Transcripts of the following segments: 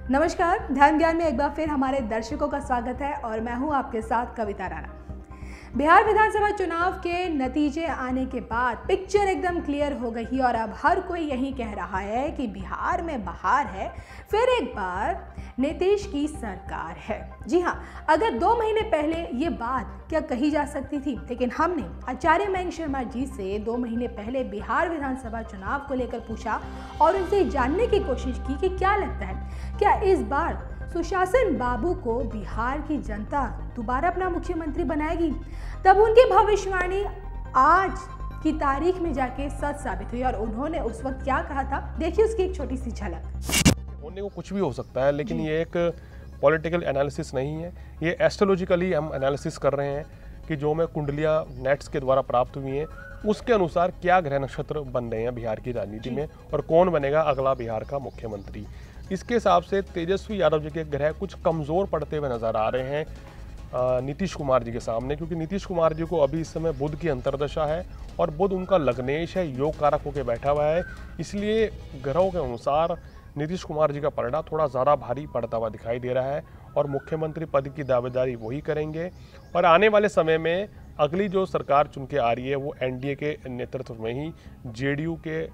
नमस्कार, ध्यान ज्ञान में एक बार फिर हमारे दर्शकों का स्वागत है और मैं हूं आपके साथ कविता राणा। बिहार विधानसभा चुनाव के नतीजे आने के बाद पिक्चर एकदम क्लियर हो गई और अब हर कोई यही कह रहा है कि बिहार में बहार है, फिर एक बार नीतीश की सरकार है। जी हाँ, अगर 2 महीने पहले ये बात क्या कही जा सकती थी, लेकिन हमने आचार्य मयंक शर्मा जी से 2 महीने पहले बिहार विधानसभा चुनाव को लेकर पूछा और उनसे जानने की कोशिश की कि क्या लगता है, क्या इस बार सुशासन बाबू को बिहार की जनता दोबारा अपना मुख्यमंत्री बनाएगी। तब उनकी भविष्यवाणी आज की तारीख में जाके सच साबित हुई और उन्होंने उस वक्त क्या कहा था, देखिए उसकी एक छोटी सी झलक। होने को कुछ भी हो सकता है, लेकिन ये एक पॉलिटिकल एनालिसिस नहीं है, ये एस्ट्रोलॉजिकली हम एनालिसिस कर रहे हैं कि जो हमें कुंडलियाँ नेट्स के द्वारा प्राप्त हुई हैं उसके अनुसार क्या ग्रह नक्षत्र बन रहे हैं बिहार की राजनीति में और कौन बनेगा अगला बिहार का मुख्यमंत्री। इसके हिसाब से तेजस्वी यादव जी के ग्रह कुछ कमज़ोर पड़ते हुए नज़र आ रहे हैं नीतीश कुमार जी के सामने, क्योंकि नीतीश कुमार जी को अभी इस समय बुध की अंतर्दशा है और बुध उनका लग्नेश है, योग कारक होकर बैठा हुआ है। इसलिए ग्रहों के अनुसार नीतीश कुमार जी का पलड़ा थोड़ा ज़्यादा भारी पड़ता हुआ दिखाई दे रहा है और मुख्यमंत्री पद की दावेदारी वही करेंगे। और आने वाले समय में अगली जो सरकार चुन के आ रही है वो एनडीए के नेतृत्व में ही जेडीयू के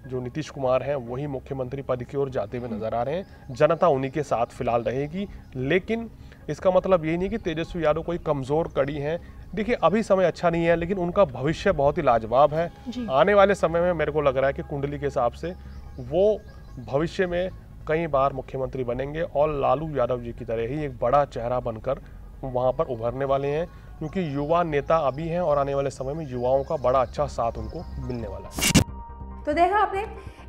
जो नीतीश कुमार हैं वही मुख्यमंत्री पद की ओर जाते हुए नजर आ रहे हैं। जनता उन्हीं के साथ फिलहाल रहेगी, लेकिन इसका मतलब यही नहीं कि तेजस्वी यादव कोई कमज़ोर कड़ी हैं। देखिए अभी समय अच्छा नहीं है, लेकिन उनका भविष्य बहुत ही लाजवाब है। आने वाले समय में मेरे को लग रहा है कि कुंडली के हिसाब से वो भविष्य में कई बार मुख्यमंत्री बनेंगे और लालू यादव जी की तरह ही एक बड़ा चेहरा बनकर वहाँ पर उभरने वाले हैं, क्योंकि युवा नेता अभी हैं और आने वाले समय में युवाओं का बड़ा अच्छा साथ उनको मिलने वाला है। तो देखा आपने,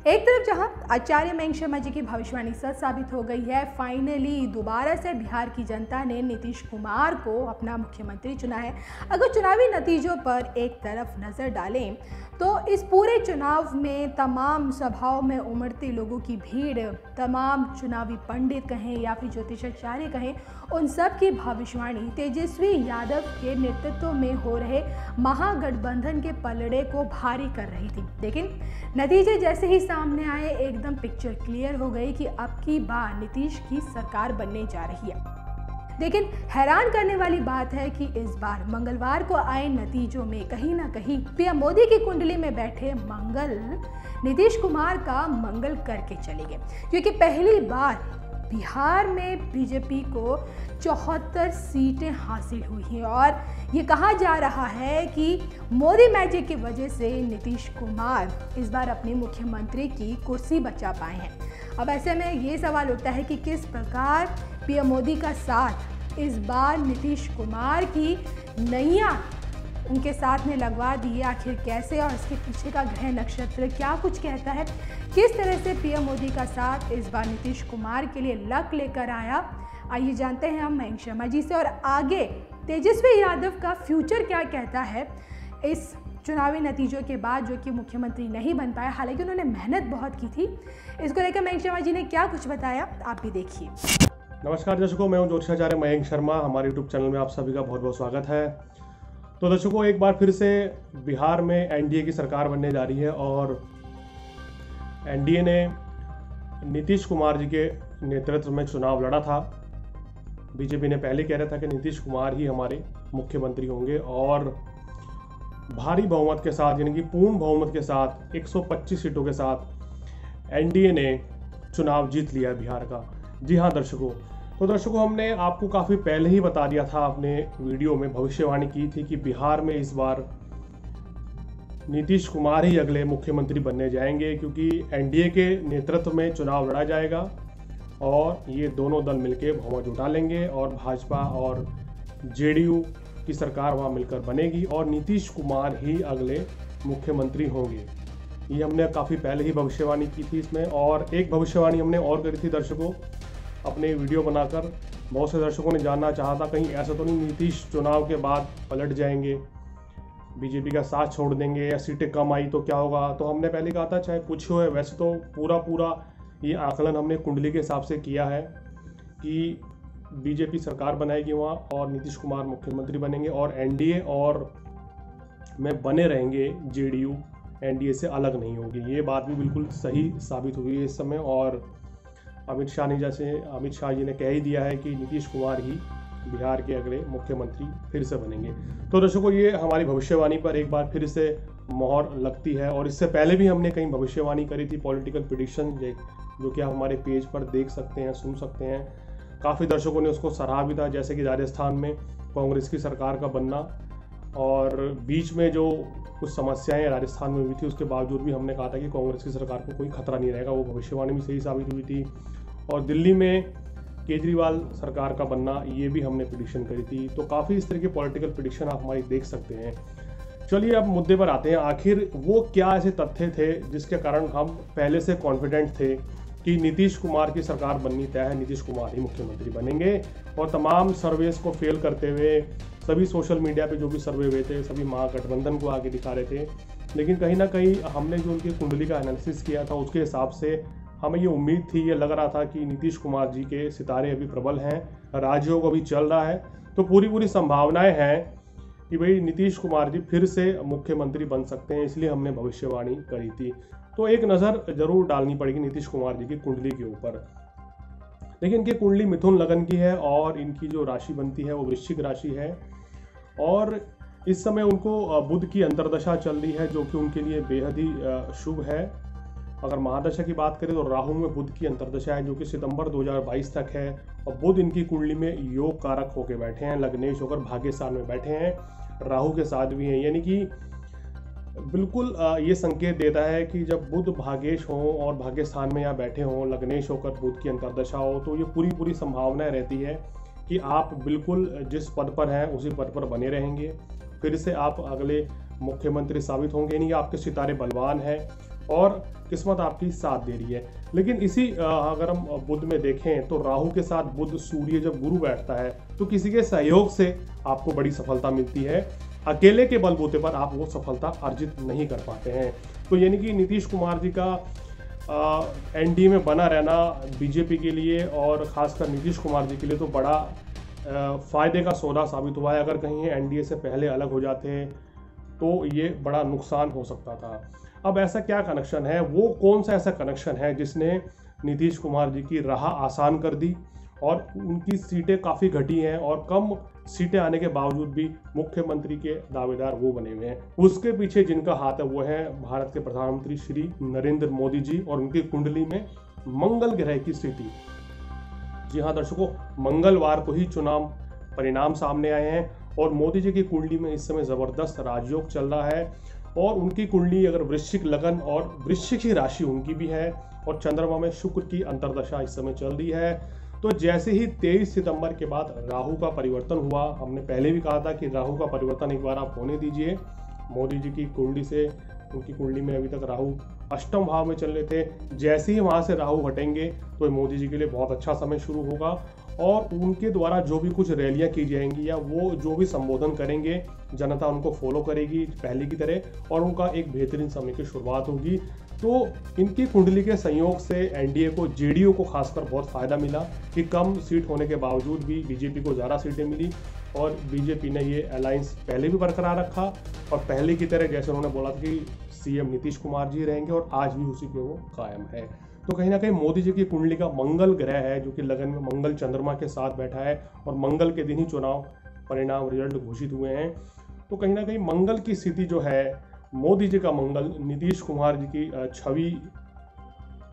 एक तरफ जहां आचार्य मयंक शर्मा जी की भविष्यवाणी सच साबित हो गई है, फाइनली दोबारा से बिहार की जनता ने नीतीश कुमार को अपना मुख्यमंत्री चुना है। अगर चुनावी नतीजों पर एक तरफ नज़र डालें तो इस पूरे चुनाव में तमाम सभाओं में उमड़ते लोगों की भीड़, तमाम चुनावी पंडित कहें या फिर ज्योतिषाचार्य कहें, उन सब की भविष्यवाणी तेजस्वी यादव के नेतृत्व में हो रहे महागठबंधन के पलड़े को भारी कर रही थी। लेकिन नतीजे जैसे ही सामने आए एकदम पिक्चर क्लियर हो गई कि अब की बार नीतीश की सरकार बनने जा रही है। लेकिन हैरान करने वाली बात है कि इस बार मंगलवार को आए नतीजों में कहीं ना कहीं पीएम मोदी की कुंडली में बैठे मंगल नीतीश कुमार का मंगल करके चले गए, क्योंकि पहली बार बिहार में बीजेपी को 74 सीटें हासिल हुई हैं और ये कहा जा रहा है कि मोदी मैजिक की वजह से नीतीश कुमार इस बार अपनी मुख्यमंत्री की कुर्सी बचा पाए हैं। अब ऐसे में ये सवाल उठता है कि किस प्रकार पीएम मोदी का साथ इस बार नीतीश कुमार की नैया उनके साथ में लगवा दी है, आखिर कैसे और इसके पीछे का ग्रह नक्षत्र क्या कुछ कहता है, किस तरह से पीएम मोदी का साथ इस बार नीतीश कुमार के लिए लक लेकर आया। आइए जानते हैं हम मयंक शर्मा जी से और आगे तेजस्वी यादव का फ्यूचर क्या कहता है इस चुनावी नतीजों के बाद, जो कि मुख्यमंत्री नहीं बन पाया। हालांकि उन्होंने मेहनत बहुत की थी। इसको लेकर मयंक शर्मा जी ने क्या कुछ बताया, आप भी देखिए। नमस्कार दर्शकों, मैं हूं ज्योतिषाचार्य मयंक शर्मा। हमारे यूट्यूब चैनल में आप सभी का बहुत बहुत स्वागत है। तो दर्शकों, एक बार फिर से बिहार में एनडीए की सरकार बनने जा रही है और एनडीए ने नीतीश कुमार जी के नेतृत्व में चुनाव लड़ा था। बीजेपी ने पहले कह रहा था कि नीतीश कुमार ही हमारे मुख्यमंत्री होंगे और भारी बहुमत के साथ, यानी कि पूर्ण बहुमत के साथ 125 सीटों के साथ एनडीए ने चुनाव जीत लिया बिहार का। जी हाँ दर्शकों, तो दर्शकों हमने आपको काफ़ी पहले ही बता दिया था, अपने वीडियो में भविष्यवाणी की थी कि बिहार में इस बार नीतीश कुमार ही अगले मुख्यमंत्री बनने जाएंगे, क्योंकि एनडीए के नेतृत्व में चुनाव लड़ा जाएगा और ये दोनों दल मिलकर बहुमत जुटा लेंगे और भाजपा और जेडीयू की सरकार वहाँ मिलकर बनेगी और नीतीश कुमार ही अगले मुख्यमंत्री होंगे। ये हमने काफ़ी पहले ही भविष्यवाणी की थी इसमें। और एक भविष्यवाणी हमने और करी थी दर्शकों, अपने वीडियो बनाकर बहुत से दर्शकों ने जानना चाहा था कहीं ऐसा तो नहीं नीतीश चुनाव के बाद पलट जाएंगे, बीजेपी का साथ छोड़ देंगे या सीटें कम आई तो क्या होगा। तो हमने पहले कहा था चाहे कुछ हो, वैसे तो पूरा ये आकलन हमने कुंडली के हिसाब से किया है कि बीजेपी सरकार बनाएगी वहाँ और नीतीश कुमार मुख्यमंत्री बनेंगे और एनडीए और में बने रहेंगे जेडीयू, एनडीए से अलग नहीं होगी। ये बात भी बिल्कुल सही साबित हुई है इस समय और अमित शाह जी ने कह ही दिया है कि नीतीश कुमार ही बिहार के अगले मुख्यमंत्री फिर से बनेंगे। तो दर्शकों, ये हमारी भविष्यवाणी पर एक बार फिर से मोहर लगती है। और इससे पहले भी हमने कई भविष्यवाणी करी थी, पॉलिटिकल प्रेडिक्शन, जो कि आप हमारे पेज पर देख सकते हैं, सुन सकते हैं। काफ़ी दर्शकों ने उसको सराहा भी था, जैसे कि राजस्थान में कांग्रेस की सरकार का बनना, और बीच में जो कुछ समस्याएं राजस्थान में हुई थी उसके बावजूद भी हमने कहा था कि कांग्रेस की सरकार को कोई खतरा नहीं रहेगा। वो भविष्यवाणी भी सही साबित हुई थी। और दिल्ली में केजरीवाल सरकार का बनना, ये भी हमने प्रेडिक्शन करी थी। तो काफ़ी इस तरह की पॉलिटिकल प्रेडिक्शन आप हमारी देख सकते हैं। चलिए अब मुद्दे पर आते हैं। आखिर वो क्या ऐसे तथ्य थे जिसके कारण हम पहले से कॉन्फिडेंट थे कि नीतीश कुमार की सरकार बननी तय है, नीतीश कुमार ही मुख्यमंत्री बनेंगे। और तमाम सर्वेस को फेल करते हुए, सभी सोशल मीडिया पे जो भी सर्वे हुए थे, सभी महागठबंधन को आगे दिखा रहे थे। लेकिन कहीं ना कहीं हमने जो उनकी कुंडली का एनालिसिस किया था, उसके हिसाब से हमें ये उम्मीद थी, ये लग रहा था कि नीतीश कुमार जी के सितारे अभी प्रबल हैं, राजयोग अभी चल रहा है। तो पूरी संभावनाएं हैं कि भाई नीतीश कुमार जी फिर से मुख्यमंत्री बन सकते हैं। इसलिए हमने भविष्यवाणी करी थी। तो एक नज़र जरूर डालनी पड़ेगी नीतीश कुमार जी की कुंडली के ऊपर। देखिए, इनकी कुंडली मिथुन लगन की है और इनकी जो राशि बनती है वो वृश्चिक राशि है। और इस समय उनको बुध की अंतर्दशा चल रही है, जो कि उनके लिए बेहद ही शुभ है। अगर महादशा की बात करें तो राहु में बुध की अंतर्दशा है, जो कि सितंबर 2022 तक है। और बुध इनकी कुंडली में योग कारक होकर बैठे हैं, लग्नेश होकर भाग्य स्थान में बैठे हैं, राहु के साथ भी हैं। यानी कि बिल्कुल ये संकेत देता है कि जब बुध भाग्येश हो और भाग्य स्थान में यहाँ बैठे हों, लग्नेश होकर बुध की अंतर्दशा हो, तो ये पूरी संभावना रहती है कि आप बिल्कुल जिस पद पर हैं उसी पद पर बने रहेंगे। फिर से आप अगले मुख्यमंत्री साबित होंगे। नहीं, आपके सितारे बलवान हैं और किस्मत आपकी साथ दे रही है। लेकिन इसी अगर हम बुध में देखें तो राहु के साथ बुध, सूर्य जब गुरु बैठता है तो किसी के सहयोग से आपको बड़ी सफलता मिलती है। अकेले के बलबूते पर आप वो सफलता अर्जित नहीं कर पाते हैं। तो यानी कि नीतीश कुमार जी का एनडीए में बना रहना बीजेपी के लिए और खासकर नीतीश कुमार जी के लिए तो बड़ा फायदे का सौदा साबित हुआ है। अगर कहीं एनडीए से पहले अलग हो जाते तो ये बड़ा नुकसान हो सकता था। अब ऐसा क्या कनेक्शन है, वो कौन सा ऐसा कनेक्शन है जिसने नीतीश कुमार जी की राह आसान कर दी और उनकी सीटें काफ़ी घटी हैं और कम सीटें आने के बावजूद भी मुख्यमंत्री के दावेदार वो बने हुए हैं। उसके पीछे जिनका हाथ है वो है भारत के प्रधानमंत्री श्री नरेंद्र मोदी जी और उनकी कुंडली में मंगल ग्रह की स्थिति। जी हाँ दर्शकों, मंगलवार को ही चुनाव परिणाम सामने आए हैं और मोदी जी की कुंडली में इस समय जबरदस्त राजयोग चल रहा है। और उनकी कुंडली अगर वृश्चिक लगन और वृश्चिक ही राशि उनकी भी है और चंद्रमा में शुक्र की अंतर्दशा इस समय चल रही है। तो जैसे ही 23 सितंबर के बाद राहु का परिवर्तन हुआ, हमने पहले भी कहा था कि राहु का परिवर्तन एक बार आप होने दीजिए। मोदी जी की कुंडली से, उनकी कुंडली में अभी तक राहु अष्टम भाव में चल रहे थे। जैसे ही वहां से राहु हटेंगे तो मोदी जी के लिए बहुत अच्छा समय शुरू होगा और उनके द्वारा जो भी कुछ रैलियां की जाएंगी या वो जो भी संबोधन करेंगे, जनता उनको फॉलो करेगी पहले की तरह और उनका एक बेहतरीन समय की शुरुआत होगी। तो इनकी कुंडली के संयोग से एनडीए को, जेडीयू को खासकर बहुत फायदा मिला कि कम सीट होने के बावजूद भी बीजेपी को ज़्यादा सीटें मिली और बीजेपी ने ये अलायंस पहले भी बरकरार रखा और पहले की तरह जैसे उन्होंने बोला था कि सीएम नीतीश कुमार जी रहेंगे और आज भी उसी पे वो कायम है। तो कहीं ना कहीं मोदी जी की कुंडली का मंगल ग्रह है जो कि लगन में मंगल चंद्रमा के साथ बैठा है और मंगल के दिन ही चुनाव परिणाम रिजल्ट घोषित हुए हैं। तो कहीं ना कहीं मंगल की स्थिति जो है, मोदी जी का मंगल नीतीश कुमार जी की छवि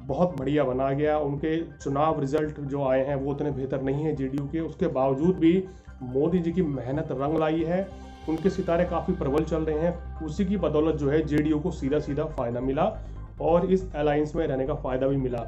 बहुत बढ़िया बना गया। उनके चुनाव रिजल्ट जो आए हैं वो उतने बेहतर नहीं है जेडीयू के, उसके बावजूद भी मोदी जी की मेहनत रंग लाई है। उनके सितारे काफ़ी प्रबल चल रहे हैं, उसी की बदौलत जो है जेडीयू को सीधा सीधा फायदा मिला और इस अलायंस में रहने का फायदा भी मिला।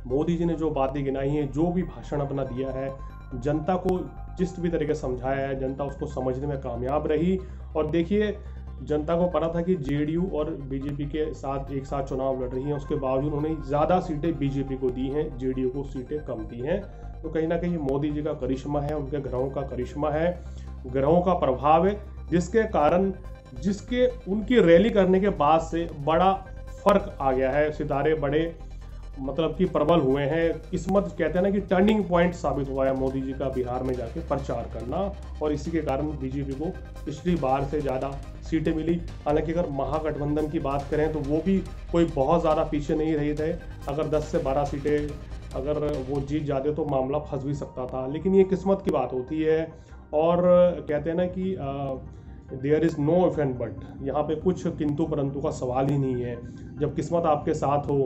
मोदी जी ने जो बातें गिनाई हैं, जो भी भाषण अपना दिया है, जनता को जिस भी तरीके समझाया है, जनता उसको समझने में कामयाब रही। और देखिए, जनता को पता था कि जेडीयू और बीजेपी के साथ एक साथ चुनाव लड़ रही हैं, उसके बावजूद उन्होंने ज़्यादा सीटें बीजेपी को दी हैं, जेडीयू को सीटें कम दी हैं। तो कहीं ना कहीं मोदी जी का करिश्मा है, उनके ग्रहों का करिश्मा है, ग्रहों का प्रभाव है, जिसके कारण उनकी रैली करने के बाद से बड़ा फर्क आ गया है। सितारे बड़े मतलब कि प्रबल हुए हैं। किस्मत कहते हैं ना कि टर्निंग पॉइंट साबित हुआ है मोदी जी का बिहार में जाके प्रचार करना और इसी के कारण बीजेपी को पिछली बार से ज़्यादा सीटें मिली। हालांकि अगर महागठबंधन की बात करें तो वो भी कोई बहुत ज़्यादा पीछे नहीं रहे थे। अगर 10 से 12 सीटें अगर वो जीत जाते तो मामला फंस भी सकता था, लेकिन ये किस्मत की बात होती है। और कहते हैं ना कि there is no if and but, यहाँ पे कुछ किंतु परंतु का सवाल ही नहीं है। जब किस्मत आपके साथ हो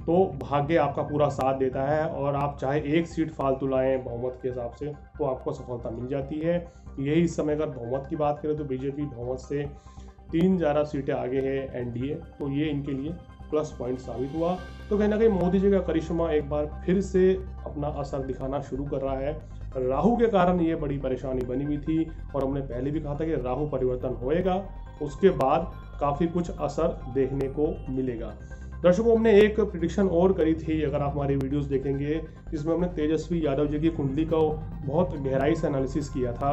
तो भाग्य आपका पूरा साथ देता है, और आप चाहे एक सीट फालतू लाएं बहुमत के हिसाब से तो आपको सफलता मिल जाती है। यही इस समय अगर बहुमत की बात करें तो बीजेपी बहुमत से 3 ज़्यादा सीटें आगे है एनडीए, तो ये इनके लिए प्लस पॉइंट साबित हुआ। तो कहीं ना कहीं मोदी जी का करिश्मा एक बार फिर से अपना असर दिखाना शुरू कर रहा है। राहु के कारण ये बड़ी परेशानी बनी हुई थी, और हमने पहले भी कहा था कि राहु परिवर्तन होएगा, उसके बाद काफ़ी कुछ असर देखने को मिलेगा। दर्शकों, हमने एक प्रिडिक्शन और करी थी, अगर आप हमारी वीडियोस देखेंगे, जिसमें हमने तेजस्वी यादव जी की कुंडली का बहुत गहराई से एनालिसिस किया था,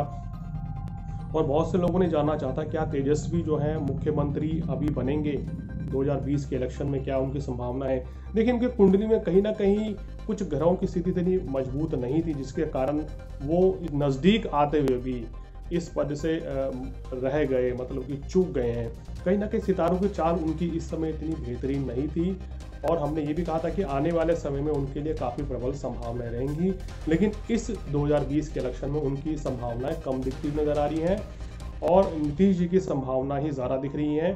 और बहुत से लोगों ने जानना चाहता क्या तेजस्वी जो हैं मुख्यमंत्री अभी बनेंगे 2020 के इलेक्शन में, क्या उनकी संभावना है। देखिए, उनकी कुंडली में कहीं ना कहीं कुछ ग्रहों की स्थिति इतनी मजबूत नहीं थी, जिसके कारण वो नज़दीक आते हुए भी इस पद से रह गए, मतलब कि चूक गए हैं। कहीं ना कहीं सितारों की चाल उनकी इस समय इतनी बेहतरीन नहीं थी, और हमने ये भी कहा था कि आने वाले समय में उनके लिए काफ़ी प्रबल संभावनाएं रहेंगी, लेकिन इस 2020 के इलेक्शन में उनकी संभावनाएं कम दिखती नजर आ रही हैं, और नीतीश जी की संभावना ही ज़्यादा दिख रही हैं।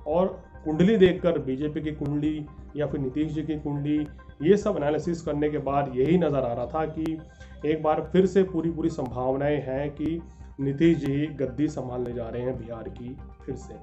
और कुंडली देखकर, बीजेपी की कुंडली या फिर नीतीश जी की कुंडली, ये सब एनालिसिस करने के बाद यही नज़र आ रहा था कि एक बार फिर से पूरी संभावनाएं हैं कि नीतीश जी गद्दी संभालने जा रहे हैं बिहार की फिर से।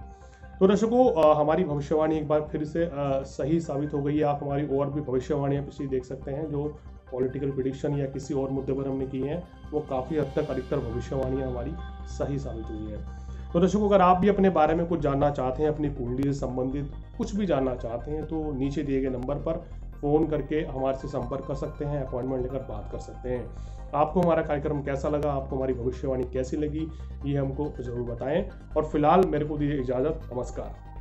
तो दर्शकों, हमारी भविष्यवाणी एक बार फिर से सही साबित हो गई है। आप हमारी और भी भविष्यवाणियाँ पिछली देख सकते हैं, जो पॉलिटिकल प्रेडिक्शन या किसी और मुद्दे पर हमने की हैं, वो काफ़ी हद तक अधिकतर भविष्यवाणियाँ हमारी सही साबित हुई हैं। तो दर्शकों, अगर आप भी अपने बारे में कुछ जानना चाहते हैं, अपनी कुंडली से संबंधित कुछ भी जानना चाहते हैं, तो नीचे दिए गए नंबर पर फ़ोन करके हमारे से संपर्क कर सकते हैं, अपॉइंटमेंट लेकर बात कर सकते हैं। आपको हमारा कार्यक्रम कैसा लगा, आपको हमारी भविष्यवाणी कैसी लगी, ये हमको ज़रूर बताएं। और फिलहाल मेरे को दीजिए इजाज़त। नमस्कार।